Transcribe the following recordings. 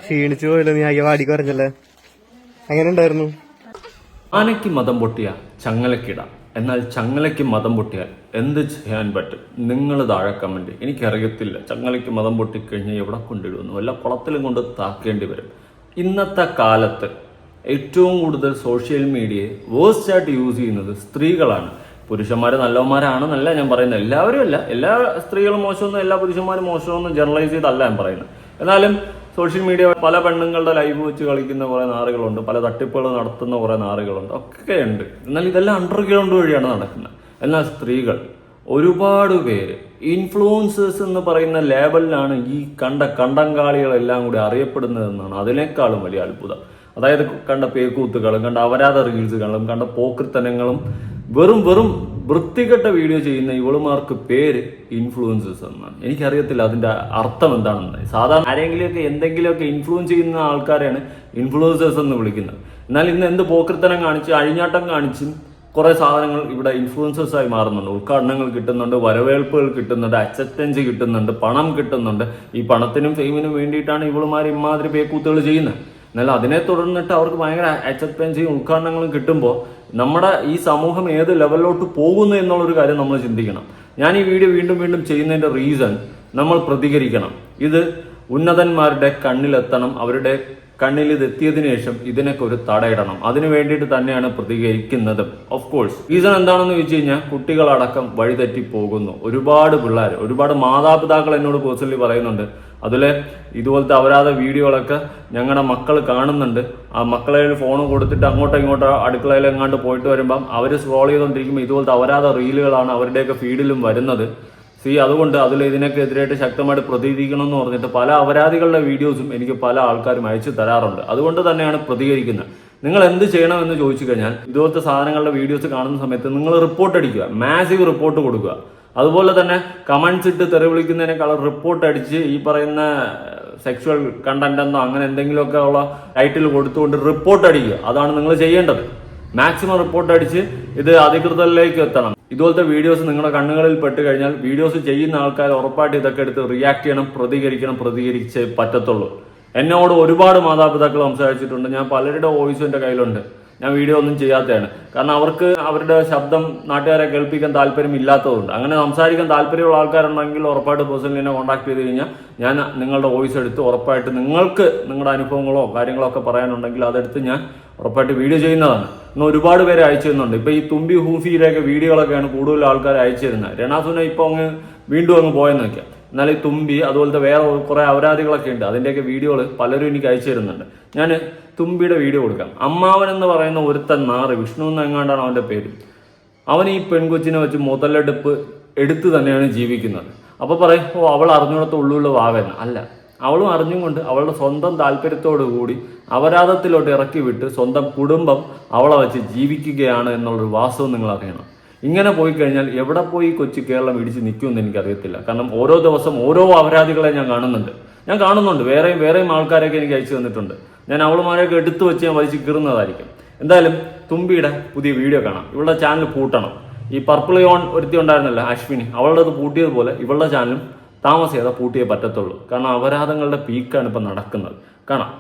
ക്ഷീണിച്ചു പോയല്ലോ നീ അയ്യവാടിക്ക് പറഞ്ഞല്ലേ, എങ്ങനെ ഉണ്ടായിരുന്നു? ആനയ്ക്ക് മതം പൊട്ടിയ ചങ്ങലക്കിട, എന്നാൽ ചങ്ങലയ്ക്ക് മതം പൊട്ടിയാൽ എന്ത് ചെയ്യാൻ പറ്റും? നിങ്ങൾ താഴെ കമന്റ്. എനിക്കറിയത്തില്ല, ചങ്ങലയ്ക്ക് മതം പൊട്ടിക്കഴിഞ്ഞാൽ എവിടെ കൊണ്ടിടുന്നു, വല്ല കുളത്തിലും കൊണ്ട് താക്കേണ്ടി വരും. ഇന്നത്തെ കാലത്ത് ഏറ്റവും കൂടുതൽ സോഷ്യൽ മീഡിയയെ വേഴ്സ്റ്റ് ആയിട്ട് യൂസ് ചെയ്യുന്നത് സ്ത്രീകളാണ്. പുരുഷന്മാർ നല്ലവന്മാരാണെന്നല്ല ഞാൻ പറയുന്നത്, എല്ലാവരും അല്ല, എല്ലാ സ്ത്രീകളും മോശമൊന്നും എല്ലാ പുരുഷന്മാരും മോശമൊന്നും ജനറലൈസ് ചെയ്തല്ല ഞാൻ പറയുന്നത്. എന്നാലും സോഷ്യൽ മീഡിയ പല പെണ്ണുങ്ങളുടെ ലൈവ് വെച്ച് കളിക്കുന്ന കുറേ നാറുകളുണ്ട്, പല തട്ടിപ്പുകൾ നടത്തുന്ന കുറേ നാറുകളുണ്ട്, ഒക്കെ ഉണ്ട്. എന്നാൽ ഇതെല്ലാം അണ്ടർഗ്രൗണ്ട് വഴിയാണ് നടക്കുന്നത്. എന്നാൽ സ്ത്രീകൾ ഒരുപാട് പേര് ഇൻഫ്ലുവൻസേഴ്സ് എന്ന് പറയുന്ന ലേബലിലാണ് ഈ കണ്ടങ്കാളികളെല്ലാം കൂടി അറിയപ്പെടുന്നതെന്നാണ് അതിനേക്കാളും വലിയ അത്ഭുതം. അതായത് കണ്ട പേക്കൂത്തുകളും കണ്ട അപരാധ റീൽസുകളും കണ്ട പോക്കൃത്തനങ്ങളും വെറും വൃത്തികെട്ട വീഡിയോ ചെയ്യുന്ന ഇവളുമാർക്ക് പേര് ഇൻഫ്ലുവൻസേഴ്സ് എന്നാണ്. എനിക്കറിയത്തില്ല അതിന്റെ അർത്ഥം എന്താണെന്ന്. സാധാരണ ആരെങ്കിലുമൊക്കെ എന്തെങ്കിലുമൊക്കെ ഇൻഫ്ലുവൻസ് ചെയ്യുന്ന ആൾക്കാരെയാണ് ഇൻഫ്ലുവൻസേഴ്സ് എന്ന് വിളിക്കുന്നത്. എന്നാൽ ഇന്ന് എന്ത് പോക്കൃത്തനം കാണിച്ച് അഴിഞ്ഞാട്ടം കാണിച്ചും കുറെ സാധനങ്ങൾ ഇവിടെ ഇൻഫ്ലുവൻസേഴ്സ് ആയി മാറുന്നുണ്ട്. ഉദ്ഘാടനങ്ങൾ കിട്ടുന്നുണ്ട്, വരവേൽപ്പുകൾ കിട്ടുന്നുണ്ട്, അക്സെപ്റ്റൻസ് കിട്ടുന്നുണ്ട്, പണം കിട്ടുന്നുണ്ട്. ഈ പണത്തിനും ഫെയിമിനും വേണ്ടിയിട്ടാണ് ഇവളുമാർ ഇമാതിരി പേക്കൂത്തുകൾ ചെയ്യുന്നത്. എന്നാൽ അതിനെ തുടർന്നിട്ട് അവർക്ക് ഭയങ്കര അക്സെപ്റ്റൻസും ഉദ്ഘാടനങ്ങളും കിട്ടുമ്പോൾ നമ്മുടെ ഈ സമൂഹം ഏത് ലെവലിലോട്ട് പോകുന്നു എന്നുള്ളൊരു കാര്യം നമ്മൾ ചിന്തിക്കണം. ഞാൻ ഈ വീഡിയോ വീണ്ടും ചെയ്യുന്നതിന്റെ റീസൺ, നമ്മൾ പ്രതികരിക്കണം. ഇത് ഉന്നതന്മാരുടെ കണ്ണിലെത്തണം, അവരുടെ കണ്ണിൽ ഇത് എത്തിയതിനു ശേഷം ഇതിനൊക്കെ ഒരു തടയിടണം. അതിനു വേണ്ടിയിട്ട് തന്നെയാണ് പ്രതികരിക്കുന്നത്. ഓഫ് കോഴ്സ് റീസൺ എന്താണെന്ന് ചോദിച്ചു കഴിഞ്ഞാൽ കുട്ടികളടക്കം വഴിതെറ്റി പോകുന്നു. ഒരുപാട് പിള്ളേർ, ഒരുപാട് മാതാപിതാക്കൾ എന്നോട് പേഴ്സണലി പറയുന്നുണ്ട്, അതിലെ ഇതുപോലത്തെ അപരാധ വീഡിയോകളൊക്കെ ഞങ്ങളുടെ മക്കൾ കാണുന്നുണ്ട്. ആ മക്കളെ ഫോൺ കൊടുത്തിട്ട് അങ്ങോട്ടോ അടുക്കളയിൽ എങ്ങാണ്ട് പോയിട്ട് വരുമ്പം അവർ സ്ക്രോൾ ചെയ്തുകൊണ്ടിരിക്കുമ്പോൾ ഇതുപോലത്തെ അപരാധ റീലുകളാണ് അവരുടെയൊക്കെ ഫീഡിലും വരുന്നത്. അതുകൊണ്ട് അതിൽ ഇതിനൊക്കെ എതിരായിട്ട് ശക്തമായിട്ട് പ്രതികരിക്കണം എന്ന് പറഞ്ഞിട്ട് പല അപരാധികളുടെ വീഡിയോസും എനിക്ക് പല ആൾക്കാരും അയച്ചു തരാറുണ്ട്. അതുകൊണ്ട് തന്നെയാണ് പ്രതികരിക്കുന്നത്. നിങ്ങൾ എന്ത് ചെയ്യണമെന്ന് ചോദിച്ചു കഴിഞ്ഞാൽ ഇതുപോലത്തെ സാധനങ്ങളുടെ വീഡിയോസ് കാണുന്ന സമയത്ത് നിങ്ങൾ റിപ്പോർട്ട് അടിക്കുക, മാസീവ് റിപ്പോർട്ട് കൊടുക്കുക. അതുപോലെ തന്നെ കമന്റ്സ് ഇട്ട് തെറി വിളിക്കുന്നതിനേക്കാൾ റിപ്പോർട്ട് അടിച്ച് ഈ പറയുന്ന സെക്ഷുവൽ കണ്ടന്റ് എന്നോ അങ്ങനെ എന്തെങ്കിലുമൊക്കെ ഉള്ള ടൈറ്റിൽ കൊടുത്തുകൊണ്ട് റിപ്പോർട്ട് അടിക്കുക. അതാണ് നിങ്ങൾ ചെയ്യേണ്ടത്. മാക്സിമം റിപ്പോർട്ട് അടിച്ച് ഇത് അധികൃതരിലേക്ക് എത്തണം. ഇതുപോലത്തെ വീഡിയോസ് നിങ്ങളുടെ കണ്ണുകളിൽ പെട്ട് കഴിഞ്ഞാൽ വീഡിയോസ് ചെയ്യുന്ന ആൾക്കാർ ഉറപ്പായിട്ട് ഇതൊക്കെ എടുത്ത് റിയാക്ട് ചെയ്യണം, പ്രതികരിച്ചേ പറ്റത്തുള്ളൂ. എന്നോട് ഒരുപാട് മാതാപിതാക്കൾ സംസാരിച്ചിട്ടുണ്ട്. ഞാൻ പലരുടെ വോയിസും എൻ്റെ കയ്യിലുണ്ട്. ഞാൻ വീഡിയോ ഒന്നും ചെയ്യാത്തതാണ്. കാരണം അവർക്ക് അവരുടെ ശബ്ദം നാട്ടുകാരെ കേൾപ്പിക്കാൻ താല്പര്യം ഇല്ലാത്തതുകൊണ്ട്. അങ്ങനെ സംസാരിക്കാൻ താല്പര്യമുള്ള ആൾക്കാരുണ്ടെങ്കിൽ ഉറപ്പായിട്ട് പേഴ്സണലി എന്നെ കോൺടാക്ട് ചെയ്ത് കഴിഞ്ഞാൽ ഞാൻ നിങ്ങളുടെ വോയിസ് എടുത്ത് ഉറപ്പായിട്ട് നിങ്ങൾക്ക് നിങ്ങളുടെ അനുഭവങ്ങളോ കാര്യങ്ങളോ ഒക്കെ പറയാനുണ്ടെങ്കിൽ അതെടുത്ത് ഞാൻ ഉറപ്പായിട്ട് വീഡിയോ ചെയ്യുന്നതാണ്. ഇന്ന് ഒരുപാട് പേരെ അയച്ചു തരുന്നുണ്ട്. ഇപ്പൊ ഈ തുമ്പി ഹൂഫിയിലൊക്കെ വീഡിയോകളൊക്കെയാണ് കൂടുതൽ ആൾക്കാർ അയച്ചു തരുന്നത്. രണാസുന ഇപ്പൊ വീണ്ടും അങ്ങ് പോയെന്ന് വെക്കാം. എന്നാൽ ഈ തുമ്പി അതുപോലത്തെ വേറെ കുറെ അപരാധികളൊക്കെ ഉണ്ട്, അതിന്റെയൊക്കെ വീഡിയോകൾ പലരും എനിക്ക് അയച്ചു തരുന്നുണ്ട്. ഞാൻ തുമ്പിയുടെ വീഡിയോ കൊടുക്കാം. അമ്മാവൻ എന്ന് പറയുന്ന ഒരുത്തൻ നാറ്, വിഷ്ണു എന്ന് എങ്ങാണ്ടാണ് അവന്റെ പേര്. അവൻ ഈ പെൺകൊച്ചിനെ വെച്ച് മുതലെടുപ്പ് എടുത്ത് തന്നെയാണ് ജീവിക്കുന്നത്. അപ്പൊ പറയും, ഓ അവൾ അറിഞ്ഞിടത്ത് ഉള്ളുള്ള വാവെന്ന്. അല്ല, അവളും അറിഞ്ഞും കൊണ്ട് അവളുടെ സ്വന്തം താല്പര്യത്തോടു കൂടി അപരാധത്തിലോട്ട് ഇറക്കി വിട്ട് സ്വന്തം കുടുംബം അവളെ വെച്ച് ജീവിക്കുകയാണ് എന്നുള്ളൊരു വാസ്തവം നിങ്ങൾ അറിയണം. ഇങ്ങനെ പോയി കഴിഞ്ഞാൽ എവിടെ പോയി കൊച്ചു കേരളം ഇടിച്ച് നിൽക്കുമെന്ന് എനിക്കറിയത്തില്ല. കാരണം ഓരോ ദിവസം ഓരോ അപരാധികളെ ഞാൻ കാണുന്നുണ്ട്. വേറെയും ആൾക്കാരെയൊക്കെ എനിക്ക് അയച്ചു തന്നിട്ടുണ്ട്. ഞാൻ അവളുമാരെയൊക്കെ എടുത്തു വെച്ച് ഞാൻ വലിച്ചു കീറുന്നതായിരിക്കും. എന്തായാലും തുമ്പിയുടെ പുതിയ വീഡിയോ കാണാം. ഇവളുടെ ചാനൽ പൂട്ടണം. ഈ പർപ്പിൾ യോൺ ഒരുത്തി ഉണ്ടായിരുന്നല്ലോ അശ്വിനി, അവളുടെ അത് പൂട്ടിയതുപോലെ ഇവളുടെ ചാനലും താമസിയാതെ പൂട്ടിയേ പറ്റത്തുള്ളൂ. കാരണം അപരാധങ്ങളുടെ പീക്കാണ് ഇപ്പം നടക്കുന്നത്. കാണാം.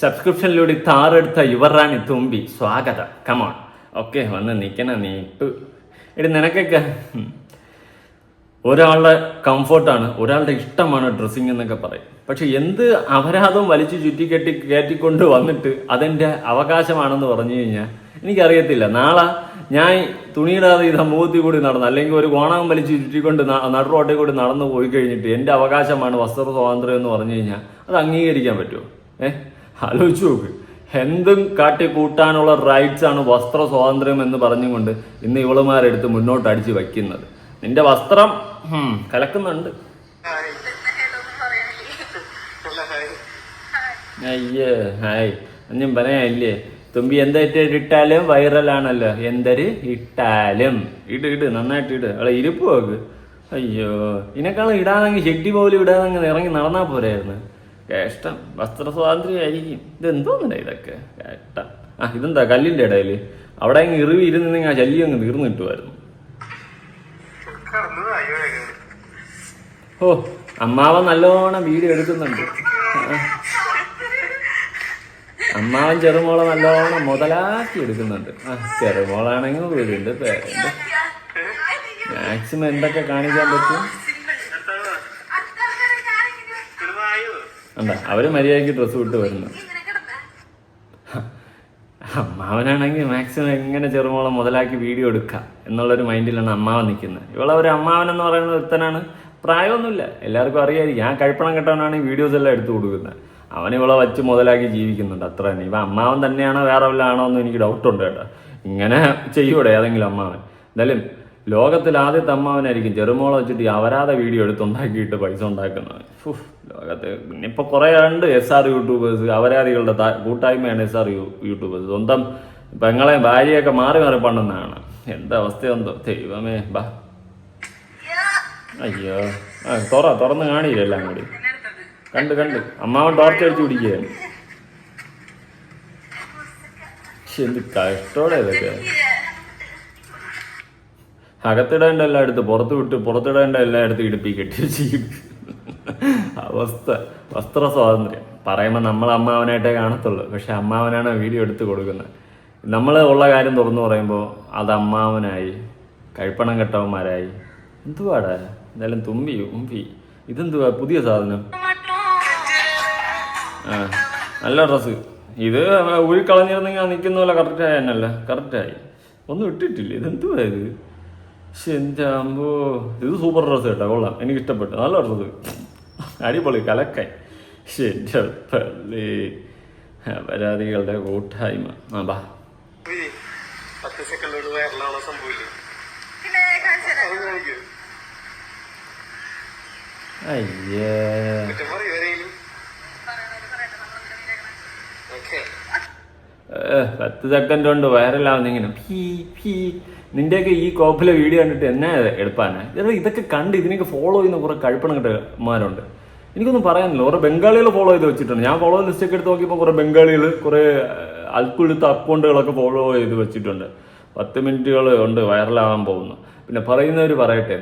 സബ്സ്ക്രിപ്ഷനിലൂടെ താറെടുത്ത യുവറാണി തുമ്പി സ്വാഗതം. കമോൺ. ഓക്കെ, വന്ന് നിൽക്കണ നീട്ടു. എടി നിനക്കൊക്കെ ഒരാളുടെ കംഫർട്ടാണ്, ഒരാളുടെ ഇഷ്ടമാണ് ഡ്രസ്സിങ് എന്നൊക്കെ പറയും. പക്ഷെ എന്ത് അപരാധവും വലിച്ചു കയറ്റിക്കൊണ്ട് വന്നിട്ട് അതെന്റെ അവകാശമാണെന്ന് പറഞ്ഞു കഴിഞ്ഞാൽ എനിക്കറിയത്തില്ല. നാളെ ഞാൻ തുണിയിടാതെ ഈ സമൂഹത്തിൽ കൂടി നടന്നു, അല്ലെങ്കിൽ ഒരു കോണകം വലിച്ചു ചുറ്റിക്കൊണ്ട് നടു റോട്ടിൽ കൂടി നടന്നു പോയി കഴിഞ്ഞിട്ട് എന്റെ അവകാശമാണ് വസ്ത്ര സ്വാതന്ത്ര്യം എന്ന് പറഞ്ഞു കഴിഞ്ഞാൽ അത് അംഗീകരിക്കാൻ പറ്റുമോ? ആലോചിച്ചു നോക്ക്. എന്തും കാട്ടിക്കൂട്ടാനുള്ള റൈറ്റ്സ് ആണ് വസ്ത്ര സ്വാതന്ത്ര്യം എന്ന് പറഞ്ഞുകൊണ്ട് ഇന്ന് ഇവളുമാരെടുത്ത് മുന്നോട്ട് അടിച്ചു വയ്ക്കുന്നത്. നിന്റെ വസ്ത്രം കലക്കുന്നുണ്ട്. അയ്യേ ഹായ് ഒന്നും പറയാനില്ലേ. തുമ്പി എന്തായിട്ടിട്ടാലും വൈറലാണല്ലോ. എന്തൊരു ഇട്ടാലും ഇട് നന്നായിട്ട് ഇട്. അവളെ ഇരിപ്പ് നോക്ക്. അയ്യോ, ഇതിനേക്കാളും ഇടാതെങ്കിൽ ഷെഡ്ഡി പോലും ഇടാതെ ഇറങ്ങി നടന്നാൽ പോരായിരുന്നു. കഷ്ടം. വസ്ത്ര സ്വാതന്ത്ര്യമായിരിക്കും. ഇതെന്തോന്നില്ല ഇതൊക്കെ കഷ്ടം. ഇതെന്താ കല്ലിന്റെ ഇടയിൽ അവിടെ അങ്ങ് ഇരുന്നിരുന്നെങ്കിൽ ആ ശല്യം അങ്ങ് തീർന്നു കിട്ടുമായിരുന്നു. ഓ, അമ്മാവൻ നല്ലോണം വീഡിയോ എടുക്കുന്നുണ്ട്. അമ്മാവൻ ചെറുമോളെ നല്ലോണം മുതലാക്കി എടുക്കുന്നുണ്ട്. ചെറുമോളാണെങ്കിൽ വീടുണ്ട്, പേരുണ്ട്. മാക്സിമം എന്തൊക്കെ കാണിക്കാൻ പറ്റും. എന്താ അവര് മര്യാദയ്ക്ക് ഡ്രസ്സ് വിട്ട് വരുന്നു. അമ്മാവനാണെങ്കിൽ മാക്സിമം എങ്ങനെ ചെറുമോളെ മുതലാക്കി വീഡിയോ എടുക്കാം എന്നുള്ളൊരു മൈൻഡിലാണ് അമ്മാവൻ നിൽക്കുന്നത്. ഇവളൊരു അമ്മാവൻ എന്ന് പറയുന്ന ഒരുത്തനാണ്, പ്രായമൊന്നുമില്ല, എല്ലാവർക്കും അറിയാമായിരിക്കും. ഞാൻ കഴിപ്പണം കെട്ടവനാണ് ഈ വീഡിയോസ് എല്ലാം എടുത്തു കൊടുക്കുന്നത്. അവൻ ഇവളെ വച്ച് മുതലാക്കി ജീവിക്കുന്നുണ്ട്, അത്ര തന്നെ. ഇവ അമ്മാവൻ തന്നെയാണോ വേറെ വല്ല ആണോ എന്ന് എനിക്ക് ഡൗട്ടുണ്ട് കേട്ടോ. ഇങ്ങനെ ചെയ്യൂടെ ഏതെങ്കിലും അമ്മാവൻ? എന്തായാലും ലോകത്തിൽ ആദ്യത്തെ അമ്മാവനായിരിക്കും ചെറുമോളെ വെച്ചിട്ട് അവരാതെ വീഡിയോ എടുത്തുണ്ടാക്കിയിട്ട് പൈസ ഉണ്ടാക്കുന്നത്. ലോകത്ത് ഇനിയിപ്പോൾ കുറേ ഉണ്ട് SR യൂട്യൂബേഴ്സ്, അവരാദികളുടെ കൂട്ടായ്മയാണ് SR യൂട്യൂബേഴ്സ്. സ്വന്തം പെങ്ങളെ ഭാര്യയൊക്കെ മാറി മാറി പണ്ടെന്നാണ്. എന്താ അവസ്ഥയെന്തോ ദൈവമേ. ബാ, അയ്യോ, തുറന്ന് കാണിയില്ല എല്ലാം കൂടി. കണ്ട് അമ്മാവൻ ടോർച്ച് അടിച്ച് പിടിക്കുകയാണ്. എന്ത് കഷ്ടോടെ ഇതൊക്കെ. അകത്തിടേണ്ട എല്ലാം എടുത്ത് പുറത്ത് വിട്ട്, പുറത്തിടേണ്ട എല്ലാം എടുത്ത് ഇടുപ്പി കെട്ടി ചെയ്യും അവസ്ഥ. വസ്ത്ര സ്വാതന്ത്ര്യം പറയുമ്പോൾ നമ്മൾ അമ്മാവനായിട്ടേ കാണത്തുള്ളൂ, പക്ഷെ അമ്മാവനാണ് വീഡിയോ എടുത്ത് കൊടുക്കുന്നത്. നമ്മൾ ഉള്ള കാര്യം തുറന്നു പറയുമ്പോൾ അത് അമ്മാവനായി, കഴിപ്പണം കെട്ടവന്മാരായി. എന്തുവാടാ? എന്തായാലും തുമ്പി ഇതെന്തുവാ പുതിയ സാധനം? നല്ല ഡ്രസ്സ്. ഇത് ഉരുക്കളഞ്ഞിരുന്നെങ്കിൽ നിൽക്കുന്ന പോലെ കറക്റ്റായി തന്നെയല്ല, കറക്റ്റായി. ഒന്നും ഇട്ടിട്ടില്ല. ഇതെന്തുവാ ഇത്? പക്ഷെ എൻ്റെ അമ്പോ, ഇത് സൂപ്പർ ഡ്രസ്സ് കേട്ടോ, കൊള്ളാം, എനിക്ക് ഇഷ്ടപ്പെട്ടു. നല്ല ഡ്രസ്സ്, അടിപൊളി, കലക്കായി. പക്ഷെ എൻ്റെ പള്ളി അപരാധികളുടെ കൂട്ടായ്മ. ബാ, അയ്യേ, 10 സെക്കൻഡ് കൊണ്ട് വൈറലാവുന്നിങ്ങനെ നിന്റെയൊക്കെ ഈ കോപ്പിലെ വീഡിയോ കണ്ടിട്ട് എന്നാ എടുപ്പാനാ? ഇതൊക്കെ കണ്ട് ഇതിനൊക്കെ ഫോളോ ചെയ്യുന്ന കുറെ കഴിപ്പണം കിട്ടമാരുണ്ട്. എനിക്കൊന്നും പറയാനില്ല. കുറെ ബംഗാളികൾ ഫോളോ ചെയ്ത് വെച്ചിട്ടുണ്ട്. ഞാൻ ഫോളോ ലിസ്റ്റൊക്കെ എടുത്ത് നോക്കിയപ്പോൾ കുറെ ബംഗാളികൾ, കുറെ അൽക്കുഴുത്ത അക്കൗണ്ടുകളൊക്കെ ഫോളോ ചെയ്ത് വെച്ചിട്ടുണ്ട്. 10 മിനിറ്റുകൾ കൊണ്ട് വൈറലാവാൻ പോകുന്നു. പിന്നെ പറയുന്നവർ പറയട്ടെ,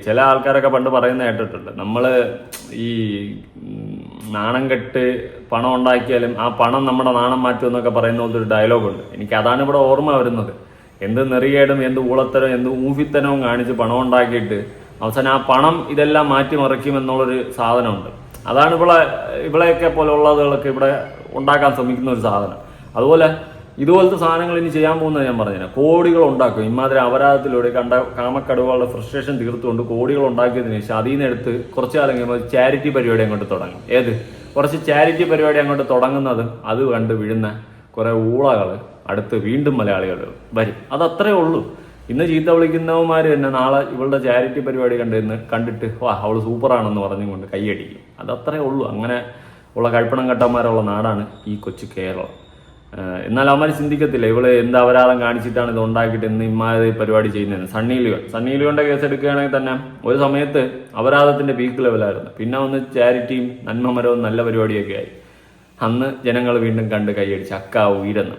ചില ആൾക്കാരൊക്കെ പണ്ട് പറയുന്ന കേട്ടിട്ടുണ്ട്, നമ്മള് ഈ നാണം കെട്ട് പണം ഉണ്ടാക്കിയാലും ആ പണം നമ്മുടെ നാണം മാറ്റും എന്നൊക്കെ പറയുന്ന പോലത്തെ ഒരു ഡയലോഗുണ്ട്. എനിക്ക് അതാണ് ഇവിടെ ഓർമ്മ വരുന്നത്. എന്ത് നെറികേടും എന്ത് ഊളത്തരവും എന്ത് ഊഫിത്തനവും കാണിച്ച് പണം ഉണ്ടാക്കിയിട്ട് അവസാനം ആ പണം ഇതെല്ലാം മാറ്റിമറിക്കും എന്നുള്ളൊരു സാധനമുണ്ട്. അതാണ് ഇവളെയൊക്കെ പോലെയുള്ളതുകളൊക്കെ ഇവിടെ ഉണ്ടാക്കാൻ ശ്രമിക്കുന്ന ഒരു സാധനം. അതുപോലെ ഇതുപോലത്തെ സാധനങ്ങൾ ഇനി ചെയ്യാൻ പോകുന്നത് ഞാൻ പറഞ്ഞുതരാം. കോടികൾ ഉണ്ടാക്കും. ഇമാതിരി അപരാധത്തിലൂടെ കണ്ട കാമക്കടുവകളുടെ ഫ്രസ്ട്രേഷൻ തീർത്തുകൊണ്ട് കോടികൾ ഉണ്ടാക്കിയതിന് ശേഷം അതിൽ നിന്ന് എടുത്ത് കുറച്ചു കാലം കഴിയുമ്പോൾ ചാരിറ്റി പരിപാടി അങ്ങോട്ട് തുടങ്ങും. കുറച്ച് ചാരിറ്റി പരിപാടി അങ്ങോട്ട് തുടങ്ങുന്നത് അത് കണ്ട് വീഴുന്ന കുറെ ഊളകൾ അടുത്ത് വീണ്ടും മലയാളികൾ വരും. അതത്രേ ഉള്ളൂ. ഇന്ന് ചീത്ത വിളിക്കുന്നവന്മാർ തന്നെ നാളെ ഇവളുടെ ചാരിറ്റി പരിപാടി കണ്ടിട്ട് അവള് സൂപ്പറാണെന്ന് പറഞ്ഞുകൊണ്ട് കൈയടിക്കും. അതത്രേ ഉള്ളൂ. അങ്ങനെ ഉള്ള കഴിപ്പണം കെട്ടന്മാരുള്ള നാടാണ് ഈ കൊച്ചു കേരളം. എന്നാൽ അവന്മാർ ചിന്തിക്കത്തില്ല ഇവള് എന്ത് അപരാധം കാണിച്ചിട്ടാണ് ഇത് ഉണ്ടാക്കിയിട്ട് ഇന്ന് ഇമ്മാതിരി പരിപാടി ചെയ്യുന്നത്. സണ്ണി ലിയോന്റെ കേസ് എടുക്കുകയാണെങ്കിൽ തന്നെ ഒരു സമയത്ത് അപരാധത്തിന്റെ പീക്ക് ലെവലായിരുന്നു. പിന്നെ ഒന്ന് ചാരിറ്റിയും നന്മമരവും നല്ല പരിപാടിയൊക്കെ ആയി. അന്ന് ജനങ്ങൾ വീണ്ടും കണ്ട് കൈയടിച്ച് അക്കാ ഉയരെന്ന്.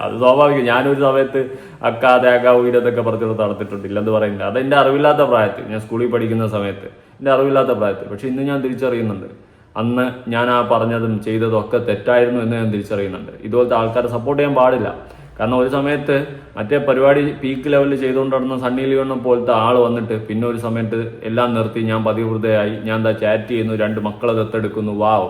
അത് സ്വാഭാവികം. ഞാനൊരു സമയത്ത് അക്കാതെ അക്കാ ഉയരത്തൊക്കെ പറഞ്ഞിടത്ത് നടത്തിയിട്ടുണ്ട്. ഇല്ലെന്ന് പറയുന്നത് അതെന്റെ അറിവില്ലാത്ത പ്രായത്തിൽ, ഞാൻ സ്കൂളിൽ പഠിക്കുന്ന സമയത്ത് എൻ്റെ അറിവില്ലാത്ത പ്രായത്തിൽ. പക്ഷെ ഇന്ന് ഞാൻ തിരിച്ചറിയുന്നുണ്ട് അന്ന് ഞാൻ ആ പറഞ്ഞതും ചെയ്തതും ഒക്കെ തെറ്റായിരുന്നു എന്ന് ഞാൻ തിരിച്ചറിയുന്നുണ്ട്. ഇതുപോലത്തെ ആൾക്കാരെ സപ്പോർട്ട് ചെയ്യാൻ പാടില്ല. കാരണം ഒരു സമയത്ത് മറ്റേ പരിപാടി പീക്ക് ലെവലിൽ ചെയ്തുകൊണ്ട് നടന്ന സണ്ണി ലിയോണിനെ പോലത്തെ ആൾ വന്നിട്ട് പിന്നെ ഒരു സമയത്ത് എല്ലാം നിർത്തി ഞാൻ പതിവൃതയായി, ഞാൻ എന്താ ചാറ്റ് ചെയ്യുന്നു, 2 മക്കളെ ദത്തെടുക്കുന്നു, വാവ്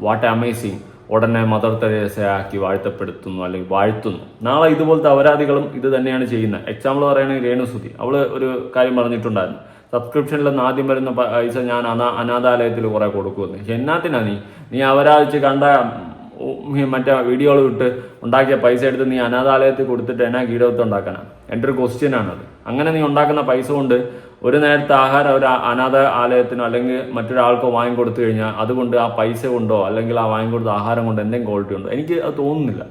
വാട്ട് അമേസിങ്, ഉടനെ മദർ തെരേസയാക്കി വാഴ്ത്തപ്പെടുത്തുന്നു അല്ലെങ്കിൽ വാഴ്ത്തുന്നു. നാളെ ഇതുപോലത്തെ അപരാധികളും ഇത് തന്നെയാണ് ചെയ്യുന്നത്. എക്സാമ്പിൾ പറയുകയാണെങ്കിൽ രേണുസുതി, അവള് ഒരു കാര്യം പറഞ്ഞിട്ടുണ്ടായിരുന്നു, സബ്സ്ക്രിപ്ഷനിലൊന്ന് ആദ്യം വരുന്ന പൈസ ഞാൻ അനാഥാലയത്തിൽ കുറെ കൊടുക്കുമെന്ന്. പക്ഷെ എന്നാത്തിനാ നീ അവരാഴ്ച കണ്ട മറ്റേ വീഡിയോകൾ വിട്ട് ഉണ്ടാക്കിയ പൈസ എടുത്ത് നീ അനാഥാലയത്തിൽ കൊടുത്തിട്ട് എന്നാ കീടത്വം ഉണ്ടാക്കാനാ? എൻ്റെ ഒരു ക്വസ്റ്റ്യൻ ആണത്. അങ്ങനെ നീ ഉണ്ടാക്കുന്ന പൈസ കൊണ്ട് ഒരു നേരത്തെ ആഹാരം ഒരു അനാഥ ആലയത്തിനോ അല്ലെങ്കിൽ മറ്റൊരാൾക്കോ വാങ്ങിക്കൊടുത്തു കഴിഞ്ഞാൽ അതുകൊണ്ട് ആ പൈസ കൊണ്ടോ അല്ലെങ്കിൽ ആ വാങ്ങിക്കൊടുത്ത ആഹാരം കൊണ്ട് എന്തെങ്കിലും ക്വാളിറ്റി ഉണ്ടോ? എനിക്ക് അത് തോന്നുന്നില്ല.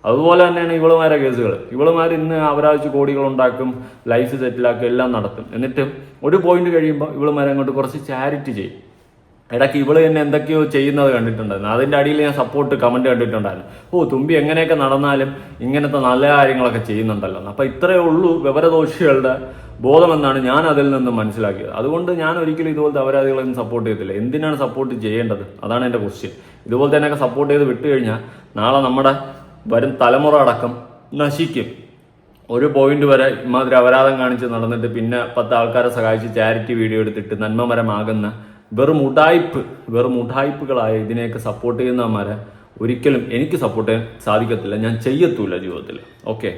അതുപോലെ തന്നെയാണ് ഇവളുമാരെ കേസുകൾ. ഇവളുമാർ ഇന്ന് അവരാഴ്ച കോടികൾ ഉണ്ടാക്കും, ലൈഫ് സെറ്റിലാക്കും, എല്ലാം നടത്തും. എന്നിട്ട് ഒരു പോയിന്റ് കഴിയുമ്പോൾ ഇവളുമാരെ അങ്ങോട്ട് കുറച്ച് ചാരിറ്റി ചെയ്യും. ഇടയ്ക്ക് ഇവള് തന്നെ എന്തൊക്കെയോ ചെയ്യുന്നത് കണ്ടിട്ടുണ്ടായിരുന്നു. അതിൻ്റെ അടിയിൽ ഞാൻ സപ്പോർട്ട് കമന്റ് കണ്ടിട്ടുണ്ടായിരുന്നു. ഓ, തുമ്പി എങ്ങനെയൊക്കെ നടന്നാലും ഇങ്ങനത്തെ നല്ല കാര്യങ്ങളൊക്കെ ചെയ്യുന്നുണ്ടല്ലോ. അപ്പം ഇത്രയേ ഉള്ളൂ വിവരദോഷികളുടെ ബോധമെന്നാണ് ഞാൻ അതിൽ നിന്ന് മനസ്സിലാക്കിയത്. അതുകൊണ്ട് ഞാൻ ഒരിക്കലും ഇതുപോലത്തെ അപരാധികളൊന്നും സപ്പോർട്ട് ചെയ്യത്തില്ല. എന്തിനാണ് സപ്പോർട്ട് ചെയ്യേണ്ടത്? അതാണ് എൻ്റെ ക്വസ്റ്റ്യൻ. ഇതുപോലെ തന്നെയൊക്കെ സപ്പോർട്ട് ചെയ്ത് വിട്ടു കഴിഞ്ഞാൽ നാളെ നമ്മുടെ വരും തലമുറ അടക്കം നശിക്കും. ഒരു പോയിന്റ് വരെ ഇമാതിരി അപരാധം കാണിച്ച് നടന്നിട്ട് പിന്നെ 10 ആൾക്കാരെ സഹായിച്ച് ചാരിറ്റി വീഡിയോ എടുത്തിട്ട് നന്മമരമാകുന്ന വെറും ഉടായ്പകളായ ഇതിനെയൊക്കെ സപ്പോർട്ട് ചെയ്യുന്നവന്മാരെ ഒരിക്കലും എനിക്ക് സപ്പോർട്ട് ചെയ്യാൻ സാധിക്കത്തില്ല. ഞാൻ ചെയ്യത്തൂല്ല ജീവിതത്തിൽ. ഓക്കെ,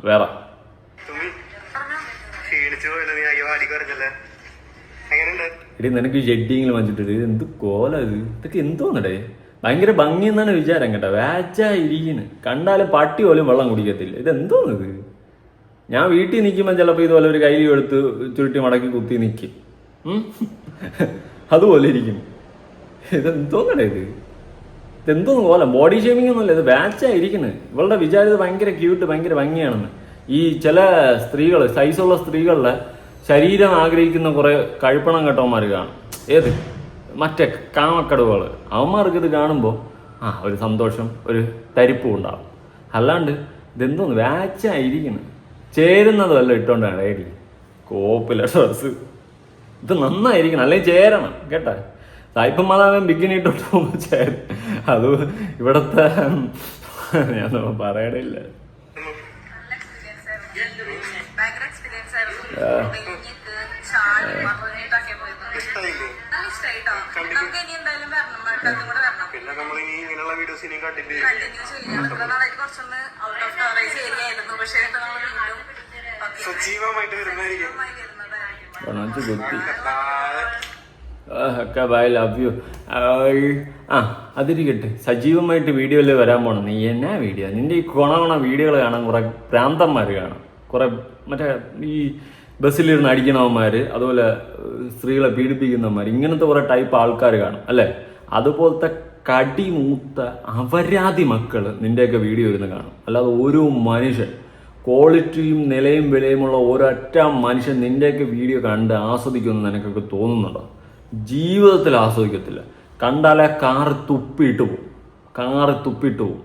വേറെ ഇടി നിനക്ക് ഷെഡിങ്ങിൽ വന്നിട്ടുണ്ട്. ഇത് എന്ത് കോല, ഇതൊക്കെ എന്തോന്നടേ? ഭയങ്കര ഭംഗി എന്നാണ് വിചാരം കേട്ടോ. വാച്ചായിരിക്കുന്നു, കണ്ടാലും പട്ടി പോലും വെള്ളം കുടിക്കത്തില്ല. ഇതെന്തോന്നത്? ഞാൻ വീട്ടിൽ നിൽക്കുമ്പോൾ ചിലപ്പോൾ ഇതുപോലെ ഒരു കൈലി എടുത്ത് ചുരുട്ടി മടക്കി കുത്തി നിൽക്കും. അതുപോലെ ഇരിക്കുന്നു. ഇതെന്തോന്നടേ ഇതെന്തോന്ന് പോലെ? ബോഡി ഷേമിംഗ് ഒന്നുമല്ല, ഇത് വാച്ചായിരിക്കുന്നത്. ഇവളുടെ വിചാരിത് ഭയങ്കര ക്യൂട്ട്, ഭയങ്കര ഭംഗിയാണെന്ന്. ഈ ചില സ്ത്രീകൾ, സൈസുള്ള സ്ത്രീകളുടെ ശരീരം ആഗ്രഹിക്കുന്ന കുറെ കഴുപ്പണം കെട്ടവന്മാർ കാണും. ഏത് മറ്റേ കാമക്കടവുകൾ, അവന്മാർക്ക് ഇത് കാണുമ്പോൾ ഒരു സന്തോഷം, ഒരു തരിപ്പും ഉണ്ടാവും. അല്ലാണ്ട് ഇതെന്തോന്ന് വാച്ചായിരിക്കുന്നു. ചേരുന്നതല്ല ഇട്ടോണ്ടാണ് ഏടി കോപ്പില ഡ്രസ്. ഇത് നന്നായിരിക്കണം, അല്ലെങ്കിൽ ചേരണം കേട്ടാ. സായിപ്പം മാതാവൻ ബിഗിനി ഇട്ടോട്ട് പോകുമ്പോൾ ചേരും. അത് ഇവിടത്തെ ഞാൻ പറയണില്ല. അതിരിക്കട്ടെ, സജീവമായിട്ട് വീഡിയോയിൽ വരാൻ പോണം. നീ എന്നാ വീഡിയോ? നിന്റെ ഈ കൊണ വീഡിയോകൾ കാണാൻ കുറെ പ്രാന്തന്മാർ കാണാം. കുറെ മറ്റേ ഈ ബസ്സിലിരുന്ന് അടിക്കണവന്മാർ, അതുപോലെ സ്ത്രീകളെ പീഡിപ്പിക്കുന്നവന്മാർ, ഇങ്ങനത്തെ കുറെ ടൈപ്പ് ആൾക്കാർ കാണും അല്ലേ? അതുപോലത്തെ കടിമൂത്ത അപരാധി മക്കൾ നിന്റെയൊക്കെ വീഡിയോ ഇരുന്ന് കാണും. അല്ലാതെ ഓരോ മനുഷ്യൻ, ക്വാളിറ്റിയും നിലയും വിലയുമുള്ള ഒരൊറ്റ മനുഷ്യൻ നിന്റെയൊക്കെ വീഡിയോ കണ്ട് ആസ്വദിക്കുമെന്ന് നിനക്കൊക്കെ തോന്നുന്നുണ്ടോ? ജീവിതത്തിൽ ആസ്വദിക്കത്തില്ല. കണ്ടാലേ കാറ് തുപ്പിയിട്ട് പോവും.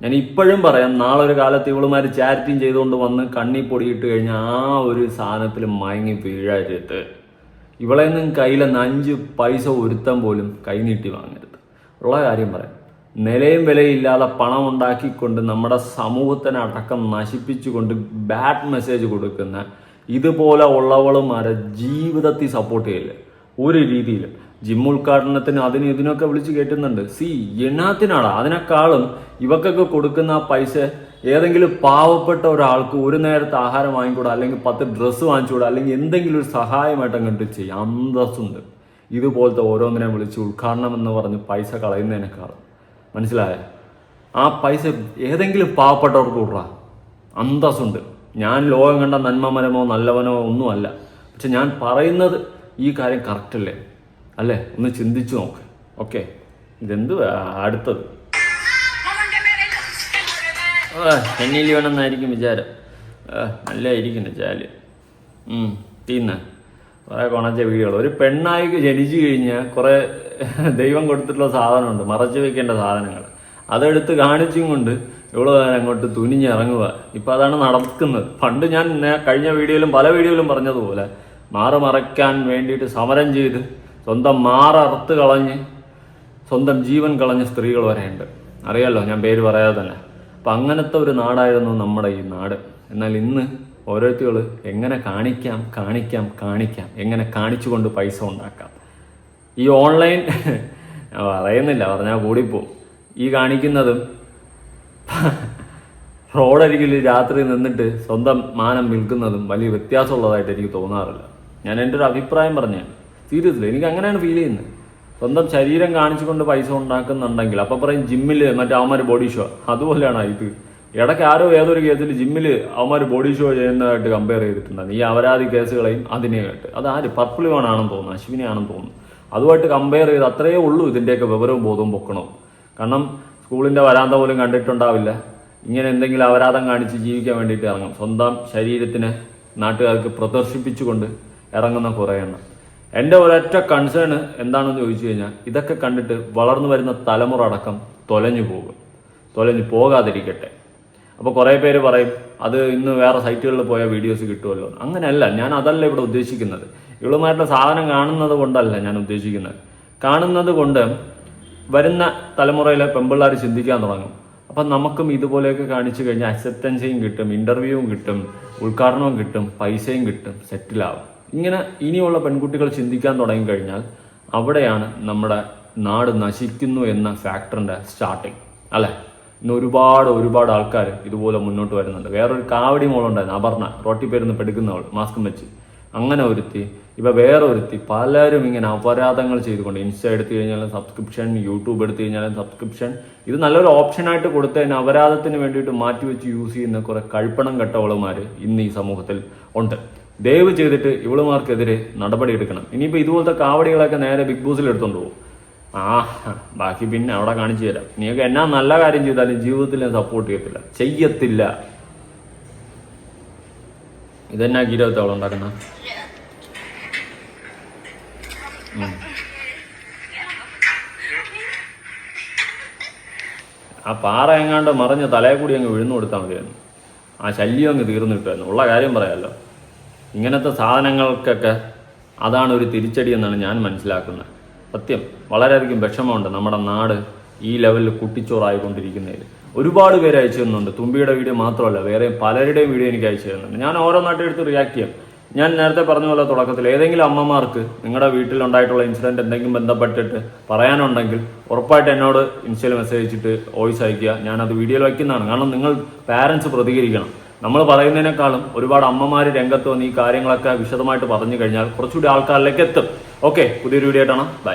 ഞാൻ ഇപ്പോഴും പറയാം, നാളെ ഒരു കാലത്ത് ഇവളുമാർ ചാരിറ്റിയും ചെയ്തുകൊണ്ട് വന്ന് കണ്ണി പൊടിയിട്ട് കഴിഞ്ഞാൽ ആ ഒരു സാധനത്തിൽ മയങ്ങി വീഴരുത്. ഇവളെ നിന്നും കയ്യിലെന്ന് 5 പൈസ ഒരുത്തം പോലും കൈനീട്ടി വാങ്ങരുത്. ഉള്ള കാര്യം പറയാം. നിലയും വിലയില്ലാതെ പണം ഉണ്ടാക്കിക്കൊണ്ട് നമ്മുടെ സമൂഹത്തിനെ അടക്കം നശിപ്പിച്ചുകൊണ്ട് ബാഡ് മെസ്സേജ് കൊടുക്കുന്ന ഇതുപോലെ ഉള്ളവളുമാരെ ജീവിതത്തിൽ സപ്പോർട്ട് ചെയ്യില്ല ഒരു രീതിയിലും. ജിം ഉദ്ഘാടനത്തിന് അതിന് ഇതിനൊക്കെ വിളിച്ച് കേട്ടുന്നുണ്ട്. എന്നാത്തിനാടാ? അതിനേക്കാളും ഇവക്കൊക്കെ കൊടുക്കുന്ന ആ പൈസ ഏതെങ്കിലും പാവപ്പെട്ട ഒരാൾക്ക് ഒരു നേരത്തെ ആഹാരം വാങ്ങിക്കൂടാ, അല്ലെങ്കിൽ 10 ഡ്രസ്സ് വാങ്ങിച്ചുകൂടാ, അല്ലെങ്കിൽ എന്തെങ്കിലും ഒരു സഹായമായിട്ട് അങ്ങോട്ട് ചെയ്യും. അന്തസ്സുണ്ട്. ഇതുപോലത്തെ ഓരോന്നിനെ വിളിച്ച് ഉദ്ഘാടനം എന്ന് പറഞ്ഞ് പൈസ കളയുന്നതിനേക്കാളും. മനസ്സിലായ? ആ പൈസ ഏതെങ്കിലും പാവപ്പെട്ടവർക്ക് കൊടുറാ. അന്തസ്സുണ്ട്. ഞാൻ ലോകം കണ്ട നന്മമരമോ നല്ലവനോ ഒന്നുമല്ല. പക്ഷെ ഞാൻ പറയുന്നത് ഈ കാര്യം കറക്റ്റല്ലേ? അല്ലേ? ഒന്ന് ചിന്തിച്ചു നോക്ക്. ഓക്കെ, ഇതെന്ത് അടുത്തത്? എന്നിൽ വേണമെന്നായിരിക്കും വിചാരം. നല്ലതായിരിക്കുന്നു ചാല്. തീന്ന കുറേ കൊണച്ച വീഡിയോകൾ. ഒരു പെണ്ണായിക്ക് ജനിച്ചു കഴിഞ്ഞാൽ കുറേ ദൈവം കൊടുത്തിട്ടുള്ള സാധനമുണ്ട്, മറച്ചു വെക്കേണ്ട സാധനങ്ങൾ. അതെടുത്ത് കാണിച്ചും കൊണ്ട് ഇവള് അങ്ങോട്ട് തുനിഞ്ഞിറങ്ങുക. ഇപ്പം അതാണ് നടക്കുന്നത്. പണ്ട് ഞാൻ കഴിഞ്ഞ വീഡിയോയിലും പല വീഡിയോയിലും പറഞ്ഞതുപോലെ മറയ്ക്കാൻ വേണ്ടിയിട്ട് സമരം ചെയ്ത് സ്വന്തം മാററുത്ത് കളഞ്ഞ് സ്വന്തം ജീവൻ കളഞ്ഞ സ്ത്രീകൾ വരെയുണ്ട്. അറിയാലോ, ഞാൻ പേര് പറയാതെ തന്നെ. അപ്പം അങ്ങനത്തെ ഒരു നാടായിരുന്നു നമ്മുടെ ഈ നാട്. എന്നാൽ ഇന്ന് ഓരോരുത്തർ എങ്ങനെ കാണിക്കാം, എങ്ങനെ കാണിച്ചുകൊണ്ട് പൈസ ഉണ്ടാക്കാം. ഈ ഓൺലൈൻ പറയുന്നില്ല, പറഞ്ഞാൽ കൂടിപ്പോവും. ഈ കാണിക്കുന്നതും റോഡരികിൽ രാത്രി നിന്നിട്ട് സ്വന്തം മാനം വിൽക്കുന്നതും വലിയ വ്യത്യാസമുള്ളതായിട്ട് എനിക്ക് തോന്നാറില്ല. ഞാൻ എൻ്റെ ഒരു അഭിപ്രായം പറഞ്ഞാണ്. സീരിയസ്ലി എനിക്ക് അങ്ങനെയാണ് ഫീൽ ചെയ്യുന്നത്. സ്വന്തം ശരീരം കാണിച്ചുകൊണ്ട് പൈസ ഉണ്ടാക്കുന്നുണ്ടെങ്കിൽ അപ്പം പറയും ജിമ്മിൽ മറ്റേ അവന്മാർ ബോഡി ഷോ. അതുപോലെയാണ് ഇത്. ഇടയ്ക്ക് ഏതൊരു കേസിൽ ജിമ്മിൽ അവന്മാർ ബോഡി ഷോ ചെയ്യുന്നതായിട്ട് കമ്പയർ ചെയ്തിട്ടുണ്ടായിരുന്നു. ഈ അപരാധി കേസുകളെയും അതിനെയായിട്ട്. അതാര്? പർപ്പിളിവാണാണെന്ന് തോന്നുന്നു, അശ്വിനെയാണെന്ന് തോന്നുന്നു. അതുമായിട്ട് കമ്പയർ ചെയ്ത് അത്രയേ ഉള്ളൂ ഇതിൻ്റെയൊക്കെ വിവരവും ബോധവും പൊക്കണം. കാരണം സ്കൂളിൻ്റെ വരാന്ത പോലും കണ്ടിട്ടുണ്ടാവില്ല. ഇങ്ങനെ എന്തെങ്കിലും അപരാധം കാണിച്ച് ജീവിക്കാൻ വേണ്ടിയിട്ട് ഇറങ്ങും. സ്വന്തം ശരീരത്തിനെ നാട്ടുകാർക്ക് പ്രദർശിപ്പിച്ചുകൊണ്ട് ഇറങ്ങുന്ന കുറേ എണ്ണം. എൻ്റെ ഒരൊറ്റ കൺസേൺ എന്താണെന്ന് ചോദിച്ചു കഴിഞ്ഞാൽ ഇതൊക്കെ കണ്ടിട്ട് വളർന്നു വരുന്ന തലമുറ അടക്കം തൊലഞ്ഞു പോകാതിരിക്കട്ടെ. അപ്പോൾ കുറേ പേര് പറയും അത് ഇന്ന് വേറെ സൈറ്റുകളിൽ പോയ വീഡിയോസ് കിട്ടുമല്ലോ. അങ്ങനെയല്ല, ഞാൻ അതല്ല ഇവിടെ ഉദ്ദേശിക്കുന്നത്. ഇവളുമാരുടെ സാധനം കാണുന്നത് കൊണ്ടല്ല ഞാൻ ഉദ്ദേശിക്കുന്നത്. കാണുന്നത് കൊണ്ട് വരുന്ന തലമുറയിലെ പെമ്പിള്ളാർ ചിന്തിക്കാൻ തുടങ്ങും. അപ്പം നമുക്കും ഇതുപോലെയൊക്കെ കാണിച്ചു കഴിഞ്ഞാൽ അക്സെപ്റ്റൻസും കിട്ടും, ഇൻ്റർവ്യൂവും കിട്ടും, ഉദ്ഘാടനവും കിട്ടും, പൈസയും കിട്ടും, സെറ്റിലാവും. ഇങ്ങനെ ഇനിയുള്ള പെൺകുട്ടികൾ ചിന്തിക്കാൻ തുടങ്ങിക്കഴിഞ്ഞാൽ അവിടെയാണ് നമ്മുടെ നാട് നശിക്കുന്നു എന്ന ഫാക്ടറിൻ്റെ സ്റ്റാർട്ടിങ് അല്ലേ. ഇന്ന് ഒരുപാട് ആൾക്കാർ ഇതുപോലെ മുന്നോട്ട് വരുന്നുണ്ട്. വേറൊരു കാവടി മോളുണ്ടായിരുന്നു, അപർണ, റോട്ടിപ്പേരുന്ന് പെടുക്കുന്നവൾ, മാസ്കും വെച്ച്. അങ്ങനെ ഒരുത്തി, ഇപ്പം വേറെ ഒരുത്തി, പലരും ഇങ്ങനെ അപരാധങ്ങൾ ചെയ്തുകൊണ്ട് ഇൻസ്റ്റ എടുത്തു കഴിഞ്ഞാലും സബ്സ്ക്രിപ്ഷൻ, യൂട്യൂബ് എടുത്തു കഴിഞ്ഞാലും സബ്സ്ക്രിപ്ഷൻ, ഇത് നല്ലൊരു ഓപ്ഷനായിട്ട് കൊടുത്തതിന് അപരാധത്തിന് വേണ്ടിയിട്ട് മാറ്റിവെച്ച് യൂസ് ചെയ്യുന്ന കുറെ കഴിപ്പണം കെട്ടവളുമാർ ഇന്ന് ഈ സമൂഹത്തിൽ ഉണ്ട്. ദയവ് ചെയ്തിട്ട് ഇവളുമാർക്കെതിരെ നടപടി എടുക്കണം. ഇനിയിപ്പോൾ ഇതുപോലത്തെ കാവടികളൊക്കെ നേരെ ബിഗ് ബോസിൽ എടുത്തോണ്ട് പോകും. ബാക്കി പിന്നെ അവിടെ കാണിച്ചു തരാം. നീയൊക്കെ എന്നാ നല്ല കാര്യം ചെയ്താലും ജീവിതത്തിൽ ഞാൻ സപ്പോർട്ട് ചെയ്യത്തില്ല. ഇതെന്നാ ഗീരവത്തെ അവളുണ്ടാക്കുന്ന ആ പാറ എങ്ങാണ്ട് മറിഞ്ഞ് തലയെ കൂടി അങ്ങ് വിഴുന്നു കൊടുത്താൽ മതിയായിരുന്നു. ആ ശല്യം അങ്ങ് തീർന്നു കിട്ടുമായിരുന്നു. ഉള്ള കാര്യം പറയാമല്ലോ. ഇങ്ങനത്തെ സാധനങ്ങൾക്കൊക്കെ അതാണ് ഒരു തിരിച്ചടി എന്നാണ് ഞാൻ മനസ്സിലാക്കുന്നത്. സത്യം വളരെയധികം വിഷമമുണ്ട് നമ്മുടെ നാട് ഈ ലെവലിൽ കുട്ടിച്ചോറായിക്കൊണ്ടിരിക്കുന്നതിൽ. ഒരുപാട് പേര് അയച്ചു തരുന്നുണ്ട്. തുമ്പിയുടെ വീഡിയോ മാത്രമല്ല, വേറെ പലരുടെയും വീഡിയോ എനിക്ക് അയച്ചു തരുന്നുണ്ട്. ഞാൻ ഓരോന്നായിട്ട് എടുത്ത് റിയാക്ട് ചെയ്യാം. ഞാൻ നേരത്തെ പറഞ്ഞ പോലെ തുടക്കത്തിൽ ഏതെങ്കിലും അമ്മമാർക്ക് നിങ്ങളുടെ വീട്ടിലുണ്ടായിട്ടുള്ള ഇൻസിഡൻറ്റ് എന്തെങ്കിലും ബന്ധപ്പെട്ടിട്ട് പറയാനുണ്ടെങ്കിൽ ഉറപ്പായിട്ട് എന്നോട് ഇൻസ്റ്റയിൽ മെസ്സേജ് അയച്ചിട്ട് വോയിസ് അയക്കുക. ഞാനത് വീഡിയോയിൽ വയ്ക്കുന്നതാണ്. കാരണം നിങ്ങൾ പാരൻസ് പ്രതികരിക്കണം. നമ്മൾ പറയുന്നതിനേക്കാളും ഒരുപാട് അമ്മമാർ രംഗത്ത് വന്ന് ഈ കാര്യങ്ങളൊക്കെ വിശദമായിട്ട് പറഞ്ഞു കഴിഞ്ഞാൽ കുറച്ചുകൂടി ആൾക്കാരിലേക്ക് എത്തും. ഓക്കെ, പുതിയൊരു വീഡിയോ ആയിട്ടാണ്. ബൈ.